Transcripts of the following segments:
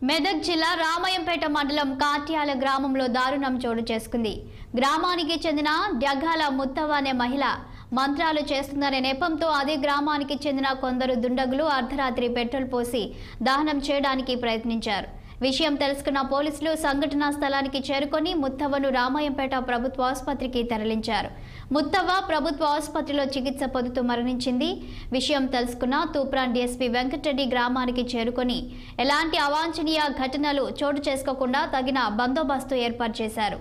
మెదక్ జిల్లా రామాయంపేట మండలం కాట్యాల గ్రామంలో దారుణం చోటు చేసుకుంది. గ్రామానికి చెందిన డ్యగాల ముత్తవ్వ అనే మహిళ మంత్రాలు చేస్తుందనే నెపంతో అదే గ్రామానికి చెందిన కొందరు దుండగులు అర్ధరాత్రి పెట్రోల్ పోసి దహనం చేయడానికి ప్రయత్నించారు. విషయం తెలుసుకున్న పోలీసులు సంఘటనా స్థలానికి చేరుకొని ముత్తవ్వను రామాయంపేట ప్రభుత్వ ఆసుపత్రికి తరలించారు. ముత్తవ్వ ప్రభుత్వ ఆసుపత్రిలో చికిత్స పొందుతూ మరణించింది. విషయం తెలుసుకున్న తూప్రాన్ డీఎస్పీ వెంకటరెడ్డి గ్రామానికి చేరుకొని ఎలాంటి అవాంఛనీయ ఘటనలు చోటు చేసుకోకుండా తగిన బందోబస్తు ఏర్పాటు చేశారు.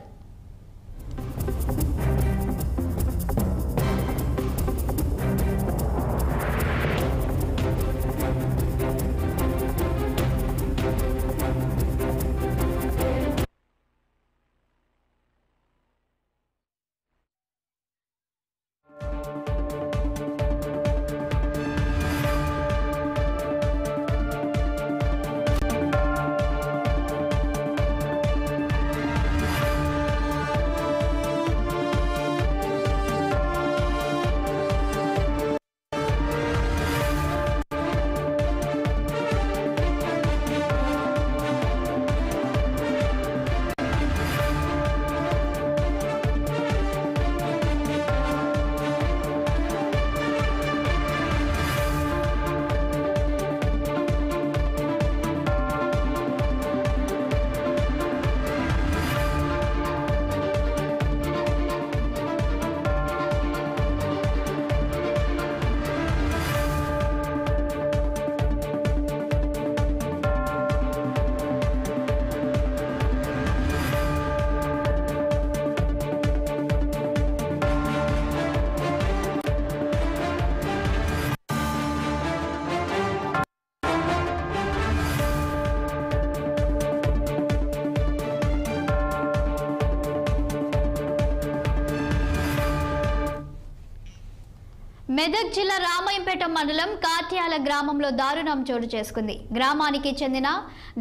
మెదక్ జిల్లా రామాయంపేట మండలం కాట్యాల గ్రామంలో దారుణం చోటు చేసుకుంది. గ్రామానికి చెందిన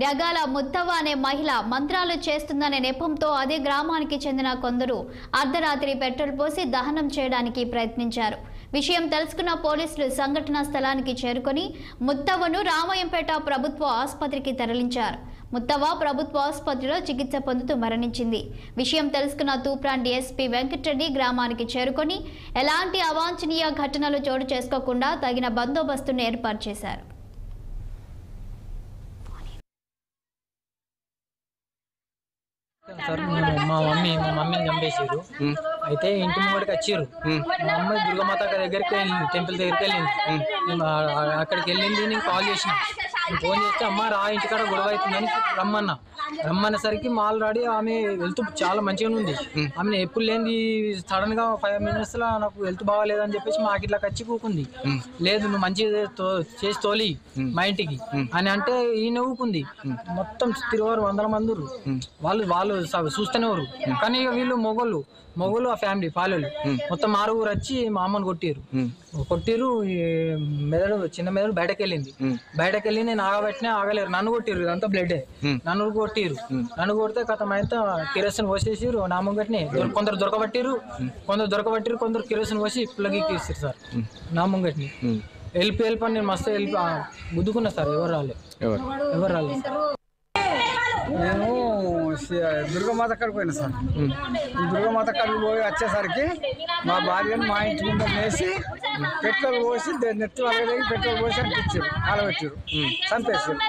డ్యగాల ముత్తవ్వ అనే మహిళ మంత్రాలు చేస్తుందనే నెపంతో అదే గ్రామానికి చెందిన కొందరు అర్ధరాత్రి పెట్రోల్ పోసి దహనం చేయడానికి ప్రయత్నించారు. విషయం తెలుసుకున్న పోలీసులు సంఘటనా స్థలానికి చేరుకొని ముత్తవ్వను రామాయంపేట ప్రభుత్వ ఆసుపత్రికి తరలించారు. ముత్తవ్వ ప్రభుత్వ ఆసుపత్రిలో చికిత్స పొందుతూ మరణించింది. విషయం తెలుసుకున్న తూప్రాన్ డీఎస్పీ వెంకటరెడ్డి గ్రామానికి చేరుకొని ఎలాంటి అవాంఛనీయ ఘటనలు చోటు చేసుకోకుండా తగిన బందోబస్తును ఏర్పాటు చేశారు. మా మమ్మీని చంపేసారు. అయితే ఇంటి ముంగడికి వచ్చారు. మా అమ్మాయి దుర్గమాత దగ్గరికి వెళ్ళింది, టెంపుల్ దగ్గరికి వెళ్ళింది. అక్కడికి వెళ్ళింది, నేను కాల్ చేసిన. ఫోన్ చేస్తే అమ్మ రా, ఇంటికాడ గొడవ అవుతుందని రమ్మనేసరికి ఆల్రెడీ ఆమె హెల్త్ చాలా మంచిగా ఉంది. ఆమె ఎప్పుడు లేని సడన్ గా 5 minutes లో నాకు హెల్త్ బాగాలేదని చెప్పేసి మాకు ఇట్లా కచ్చి కూకుంది. లేదు నువ్వు మంచిగా చేసి తోలి మా ఇంటికి అని అంటే ఈయన ఊకుంది. మొత్తం తిరువారు 100 మంది వాళ్ళు చూస్తూనే ఊరు. కానీ వీళ్ళు మొగోళ్ళు ఆ ఫ్యామిలీ పాలెలు మొత్తం 6 వచ్చి మా అమ్మని కొట్టిరు. చిన్న మెదడు బయటకు వెళ్ళి నేను ఆగబెట్టినా ఆగలేరు, నన్ను కొట్టిరు. ఇదంతా బ్లడ్, నన్ను కొట్టిరు. నన్ను కొడితే కథమైతే కిరోసిన్ పోసేసిరు నా ముంగట్ని. కొందరు దొరకబట్టిరు, కొందరు కిరోసిన్ పోసి ప్లగ్కి ఇస్తారు సార్ నా ముంగట్ని. వెళ్ళి నేను మస్తు గుద్దుకున్నా సార్. ఎవరు రాలేదు. నేను దుర్గమాత కాడికి పోయినా సార్. దుర్గమాత కాడికి పోయి వచ్చేసరికి మా భార్యను మా ఇంటి ముందు వేసి పెట్రోల్ పోసి నెత్తి వాళ్ళ పెట్రోల్ పోసి అనిపించారు, కాలబెట్టారు, చంపేసారు.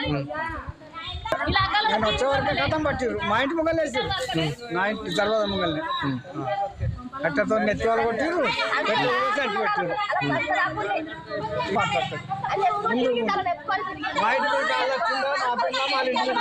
నేను వచ్చేవరకే కథం పట్టిరు. మా ఇంటి ముంగలు వేసారు, నా ఇంటి దర్వాజా ముంగల్ని కట్టతో నెత్తి వాళ్ళు కొట్టిరు, పెట్రోల్ పోసి అట్టి పెట్టారు. మాట్లాడతారు మా ఇంటి కాళ్ళు వచ్చిందో నా పిల్ల వాళ్ళ ఇంటి